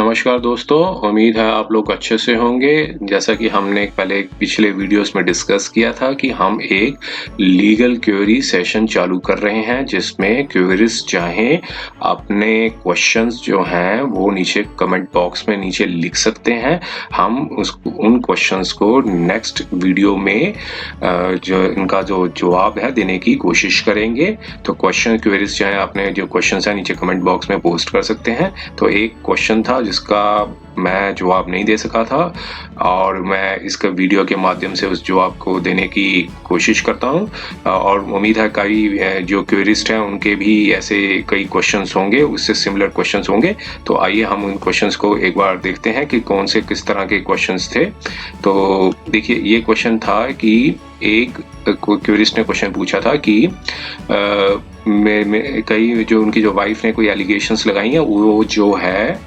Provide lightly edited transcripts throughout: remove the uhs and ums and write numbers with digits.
नमस्कार दोस्तों, उम्मीद है आप लोग अच्छे से होंगे। जैसा कि हमने पहले पिछले वीडियोस में डिस्कस किया था कि हम एक लीगल क्वेरी सेशन चालू कर रहे हैं जिसमें क्वेरीज चाहें अपने क्वेश्चंस जो हैं वो नीचे कमेंट बॉक्स में नीचे लिख सकते हैं। हम उन क्वेश्चंस को नेक्स्ट वीडियो में जो इनका जो जवाब है देने की कोशिश करेंगे। तो क्वेश्चन क्वेरीज चाहे अपने जो क्वेश्चंस हैं नीचे कमेंट बॉक्स में पोस्ट कर सकते हैं। तो एक क्वेश्चन था जिसका मैं जवाब नहीं दे सका था और मैं इसका वीडियो के माध्यम से उस जवाब को देने की कोशिश करता हूं और उम्मीद है कई जो क्वेरिस्ट हैं उनके भी ऐसे कई क्वेश्चंस होंगे, उससे सिमिलर क्वेश्चंस होंगे। तो आइए हम उन क्वेश्चंस को एक बार देखते हैं कि कौन से किस तरह के क्वेश्चंस थे। तो देखिए, ये क्वेश्चन था कि एक क्वेरिस्ट ने क्वेश्चन पूछा था कि कई जो उनकी जो वाइफ ने कोई एलिगेशंस लगाई हैं वो जो है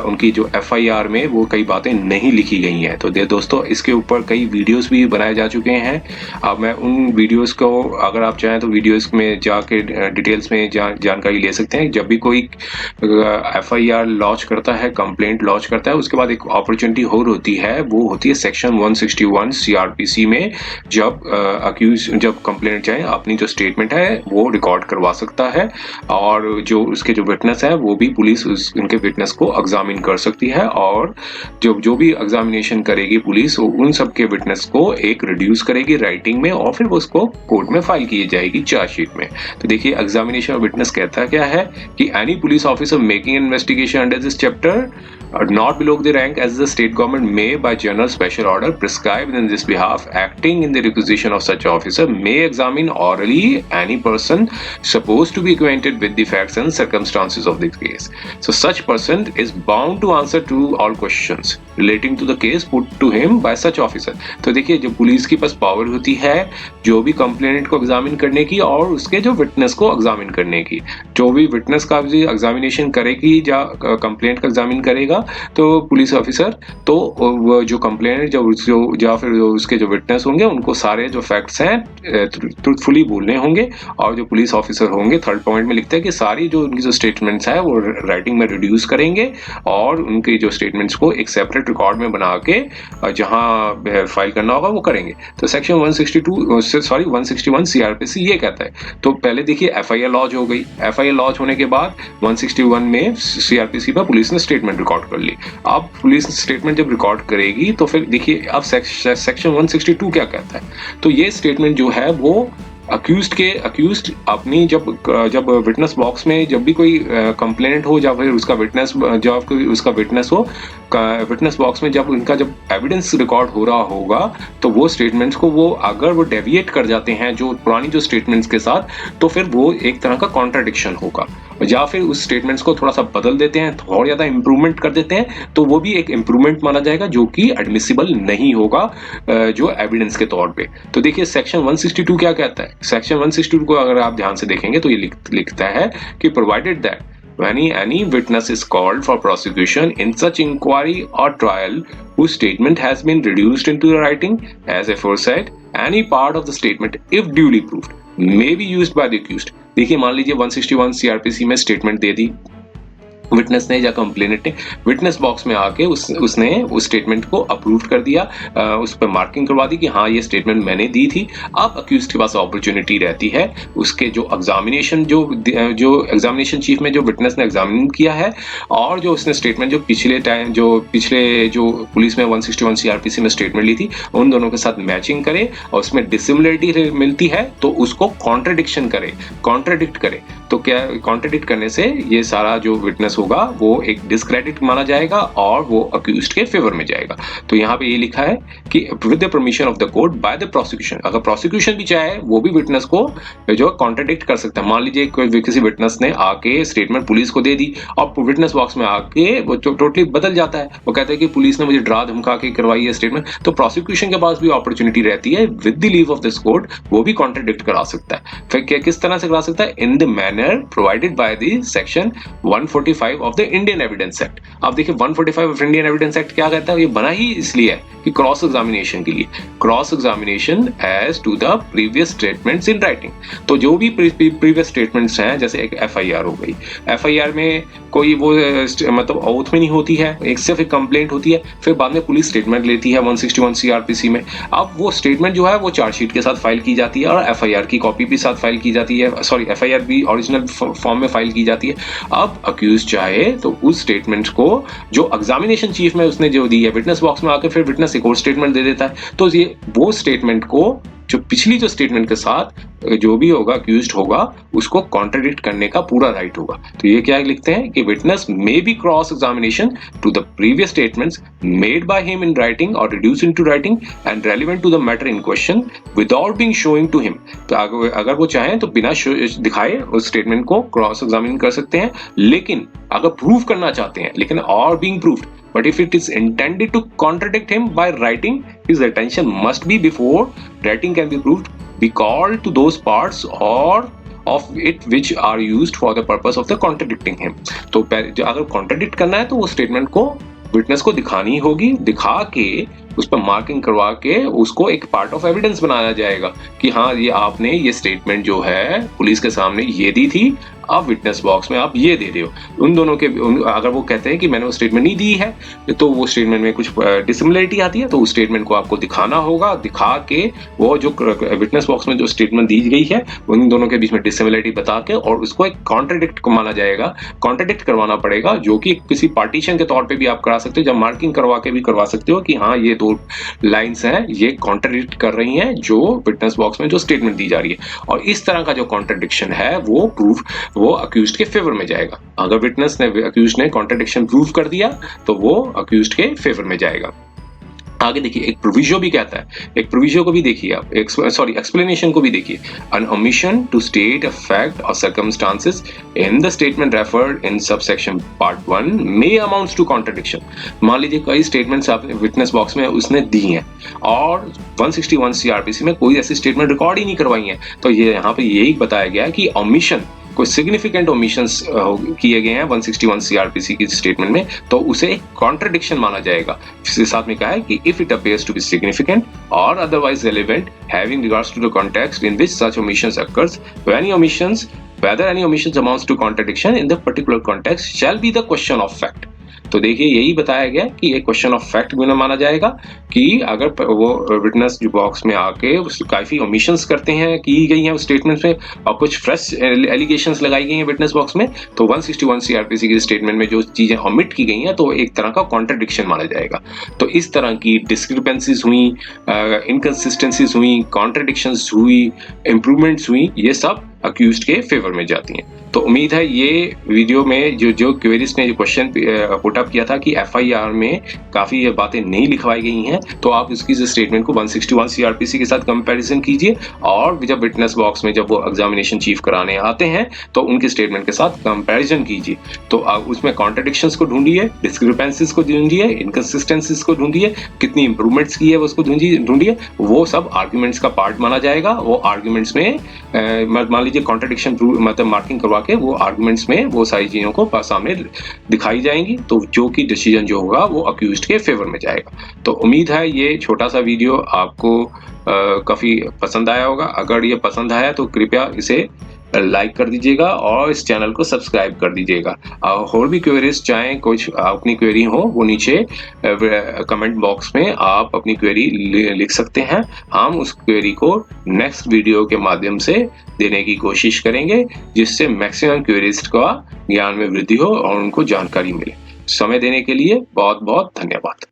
उनकी जो एफआईआर में वो कई बातें नहीं लिखी गई हैं। तो दोस्तों, इसके ऊपर कई वीडियोस भी बनाए जा चुके हैं। अब मैं उन वीडियोस को, अगर आप चाहें तो वीडियोस में जाके डिटेल्स में जानकारी ले सकते हैं। जब भी कोई एफआईआर लॉन्च करता है, कंप्लेंट लॉन्च करता है, उसके बाद एक अपॉर्चुनिटी और होती है, वो होती है सेक्शन 161 सीआरपीसी में। जब कंप्लेंट चाहे अपनी जो स्टेटमेंट है वो रिकॉर्ड करवा सकता है और जो उसके जो विटनेस है वो भी पुलिस उनके विटनेस को एग्जामिन कर सकती है और जो भी एग्जामिनेशन करेगी पुलिस वो उन सब के विटनेस को एक रिड्यूस करेगी राइटिंग में और फिर वो उसको कोर्ट में फाइल की जाएगी चार्जशीट में। तो देखिए, एग्जामिनेशन ऑफ विटनेस कहता क्या है कि any police officer making investigation under this chapter not below the rank as the state government may by general special order prescribed in this behalf acting in the requisition of such officer may examine orally any person supposed to be acquainted with the facts and circumstances of the case. So such person is bound to answer to all questions relating to the case put to him by such officer. तो देखिए, जो police की पास power होती है जो भी complainant को examine करने की और उसके जो विटनेस को एग्जामिन करने की, जो भी विटनेस का भी एग्जामिनेशन करेगी या कंप्लेंट का एग्जामिन करेगा तो पुलिस ऑफिसर, तो वो जो कंप्लेनेंट जो या फिर जो उसके जो विटनेस होंगे उनको सारे जो फैक्ट्स हैं ट्रूथफुली बोलने होंगे। और जो पुलिस ऑफिसर होंगे, थर्ड पॉइंट में लिखते हैं कि सारी जो उनकी जो स्टेटमेंट्स है वो राइटिंग में रिड्यूस करेंगे और उनकी जो स्टेटमेंट्स को एक सेपरेट रिकॉर्ड में बना के जहां फाइल करना होगा वो करेंगे। तो सेक्शन 161 सीआरपीसी ये कहता है। तो पहले देखिए, एफआईआर लॉन्च हो गई। एफआईआर लॉन्च होने के बाद 161 में सीआरपीसी पर पुलिस ने स्टेटमेंट रिकॉर्ड कर ली। अब पुलिस स्टेटमेंट जब रिकॉर्ड करेगी तो फिर देखिए अब सेक्शन 162 क्या कहता है। तो ये स्टेटमेंट जो है वो अक्यूज्ड अपनी जब विटनेस बॉक्स में जब भी कोई कंप्लेनेंट हो या फिर उसका विटनेस हो, विटनेस बॉक्स में जब एविडेंस रिकॉर्ड हो रहा होगा तो वो स्टेटमेंट्स को वो अगर वो डेविएट कर जाते हैं जो पुरानी जो स्टेटमेंट्स के साथ, तो फिर वो एक तरह का कॉन्ट्राडिक्शन होगा या फिर उस स्टेटमेंट्स को थोड़ा सा बदल देते हैं, थोड़ा ज्यादा इंप्रूवमेंट कर देते हैं, तो वो भी एक इंप्रूवमेंट माना जाएगा जो कि एडमिसिबल नहीं होगा जो एविडेंस के तौर पे। तो देखिए, सेक्शन 162 क्या कहता है। सेक्शन 162 को अगर आप ध्यान से देखेंगे तो ये लिखता है कि provided that when any witness is called for prosecution in such inquiry or trial whose statement has been reduced into the writing as aforesaid, any part of the statement, if duly proved, may be used by the accused. देखिए, मान लीजिए 161 CrPC में statement दे दी witness ने या complainant ने, witness box में आके उसने उस स्टेटमेंट को अप्रूव कर दिया, उस पर मार्किंग करवा दी कि हाँ ये स्टेटमेंट मैंने दी थी। अब अक्यूज्ड के पास अपॉर्चुनिटी रहती है उसके जो एग्जामिनेशन जो एग्जामिनेशन चीफ में जो विटनेस ने एग्जामिन किया है और जो उसने स्टेटमेंट जो पिछले जो पुलिस में 161 सीआरपीसी में स्टेटमेंट ली थी उन दोनों के साथ मैचिंग करे और उसमें डिसिमिलरिटी मिलती है तो उसको कॉन्ट्राडिक्ट करे। तो क्या कॉन्ट्राडिक्ट करने से ये सारा जो विटनेस होगा वो एक डिस्क्रेडिट माना जाएगा और वो अक्यूज्ड के फेवर में जाएगा। तो यहाँ पे ये लिखा है कि with the permission of the court by the prosecution, अगर प्रोसिक्यूशन भी चाहे वो भी विटनेस को जो कॉन्ट्राडिक्ट कर सकता है। मान लीजिए किसी विटनेस ने आके स्टेटमेंट पुलिस को दे दी और विटनेस बॉक्स में आके वो टोटली बदल जाता है, वो कहता है कि पुलिस ने मुझे डरा धमका के करवाई है स्टेटमेंट, तो प्रोसिक्यूशन के पास भी अपॉर्चुनिटी रहती है with the leave of this court वो भी कॉन्ट्राडिक्ट करा सकता है। फिर किस तरह से करा सकता है? In the manner provided by the section 145 145 of the Indian evidence act. अब देखिए 145 ऑफ इंडियन एविडेंस एक्ट क्या कहता है, ये बना ही इसलिए है कि क्रॉस एग्जामिनेशन के लिए, cross examination as to the previous statements in writing. तो जो भी प्रीवियस स्टेटमेंट्स हैं, जैसे एक एफआईआर हो गई, एफआईआर में कोई वो मतलब ओथ में नहीं होती है, एक सिर्फ एक कंप्लेंट होती है, फिर बाद में पुलिस स्टेटमेंट लेती है 161 सीआरपीसी में। अब वो स्टेटमेंट जो है वो चार्जशीट के साथ फाइल की जाती है और एफआईआर की कॉपी भी साथ फाइल की जाती है, सॉरी एफआईआर भी ओरिजिनल फॉर्म में फाइल की जाती है। अब अक्यूज चाहे तो उस स्टेटमेंट को जो एग्जामिनेशन चीफ में उसने जो दी है, विटनेस बॉक्स में आकर फिर विटनेस एक और स्टेटमेंट दे देता है, तो ये वो स्टेटमेंट को जो पिछली जो स्टेटमेंट के साथ जो भी होगा अक्यूज्ड होगा उसको कॉन्ट्रडिक्ट करने का पूरा राइट होगा। तो ये क्या लिखते हैं कि witness may be cross examination to the previous statements made by him in writing और reduce into writing and relevant to the matter in question without being showing to him. तो अगर वो चाहें तो बिना दिखाए उस स्टेटमेंट को क्रॉस एग्जामिन कर सकते हैं, लेकिन अगर प्रूव करना चाहते हैं, लेकिन और being proved, but if it is intended to contradict him by writing, his attention must be before writing can be proved be called to those parts or of it which are used for the purpose of the contradicting him। तो अगर contradict करना है तो वो statement को witness को दिखानी होगी, दिखा के उस पर मार्किंग करवा के उसको एक पार्ट ऑफ एविडेंस बनाया जाएगा कि हाँ ये आपने ये स्टेटमेंट जो है पुलिस के सामने ये दी थी, अब विटनेस बॉक्स में आप ये दे रहे हो। उन दोनों के अगर वो कहते हैं कि मैंने वो स्टेटमेंट नहीं दी है, तो वो स्टेटमेंट में कुछ डिसिमिलरिटी आती है, तो उस स्टेटमेंट को आपको दिखाना होगा, दिखा के वो जो विटनेस बॉक्स में जो स्टेटमेंट दी गई है उन दोनों के बीच में डिसिमिलरिटी बता के और उसको एक कॉन्ट्रडिक्ट माना जाएगा, कॉन्ट्रडिक्ट करवाना पड़ेगा, जो कि किसी पार्टीशन के तौर पर भी आप करा सकते हो, जब मार्किंग करवा के भी करवा सकते हो कि हाँ ये दो लाइंस हैं ये कॉन्ट्रडिक्ट कर रही हैं जो विटनेस बॉक्स में जो स्टेटमेंट दी जा रही है। और इस तरह का जो कॉन्ट्रडिक्शन है वो अक्यूज्ड के फेवर में जाएगा। अगर विटनेस ने अक्यूज्ड ने कॉन्ट्रडिक्शन प्रूव कर दिया तो वो अक्यूज्ड के फेवर में जाएगा। आगे देखिए एक प्रोविजो भी कहता है, एक प्रोविजो को भी देखिए आप, एक्सप्लेनेशन को भी देखिए। An omission to state a fact और circumstances in the statement referred in subsection part 1 may amounts to contradiction. मान लीजिए कई स्टेटमेंट्स आपने विटनेस बॉक्स में उसने दी हैं और 161 सीआरपीसी में कोई ऐसी स्टेटमेंट रिकॉर्ड ही नहीं करवाई है, तो ये यहाँ पे यही बताया गया है कि ओमिशन कोई सिग्निफिकेंट ओमिशंस किए गए हैं 161 सीआरपीसी की स्टेटमेंट में, तो उसे एक कॉन्ट्रडिक्शन माना जाएगा। इसके साथ में कहा है कि if it appears to be significant और otherwise relevant having regards to the context in which such omissions occurs, whether any omissions amounts to contradiction in the particular context shall be the question of fact। तो देखिए यही बताया गया कि ये question of fact भी माना जाएगा कि अगर वो विटनेस जो बॉक्स में आके काफी ओमिशंस करते हैं, की गई हैं उस स्टेटमेंट में और कुछ फ्रेश एलिगेशंस लगाई गई हैं विटनेस बॉक्स में, तो 161 सीआरपीसी की स्टेटमेंट में जो चीजें ओमिट की गई हैं तो एक तरह का कॉन्ट्रडिक्शन माना जाएगा। तो इस तरह की डिस्क्रिपेंसीज हुई, इनकंसिस्टेंसीज हुई, कॉन्ट्रडिक्शंस हुई, इंप्रूवमेंट्स हुई, ये सब अक्यूज्ड के फेवर में जाती हैं। तो उम्मीद है ये वीडियो में जो क्वेरीज ने जो क्वेश्चन पुट अप किया था कि एफआईआर में काफी ये बातें नहीं लिखवाई गई हैं, तो आप इसकी स्टेटमेंट को 161 सीआरपीसी के साथ कंपैरिजन कीजिए और जब विटनेस बॉक्स में जब वो एग्जामिनेशन चीफ कराने आते हैं तो उनकी स्टेटमेंट के साथ कंपैरिजन कीजिए। तो उसमें कॉन्ट्रडिक्शंस को ढूंढिए, डिस्क्रिपेंसीज को ढूंढिए, इनकंसिस्टेंसीज को ढूंढिए, कितनी इंप्रूवमेंट्स की है उसको ढूंढिए, वो सब आर्ग्यूमेंट्स का पार्ट माना जाएगा। वो आर्ग्यूमेंट्स में मान लीजिए कॉन्ट्रडिक्शन मतलब मार्किंग करवा के वो आर्गुमेंट्स में वो सारी चीजों को सामने दिखाई जाएंगी, तो जो कि डिसीजन जो होगा वो अक्यूज्ड के फेवर में जाएगा। तो उम्मीद है ये छोटा सा वीडियो आपको काफी पसंद आया होगा। अगर ये पसंद आया तो कृपया इसे लाइक कर दीजिएगा और इस चैनल को सब्सक्राइब कर दीजिएगा। और भी क्वेरीज चाहें कुछ अपनी क्वेरी हो वो नीचे कमेंट बॉक्स में आप अपनी क्वेरी लिख सकते हैं। हम उस क्वेरी को नेक्स्ट वीडियो के माध्यम से देने की कोशिश करेंगे जिससे मैक्सिमम क्वेरीज का ज्ञान में वृद्धि हो और उनको जानकारी मिले। समय देने के लिए बहुत बहुत धन्यवाद।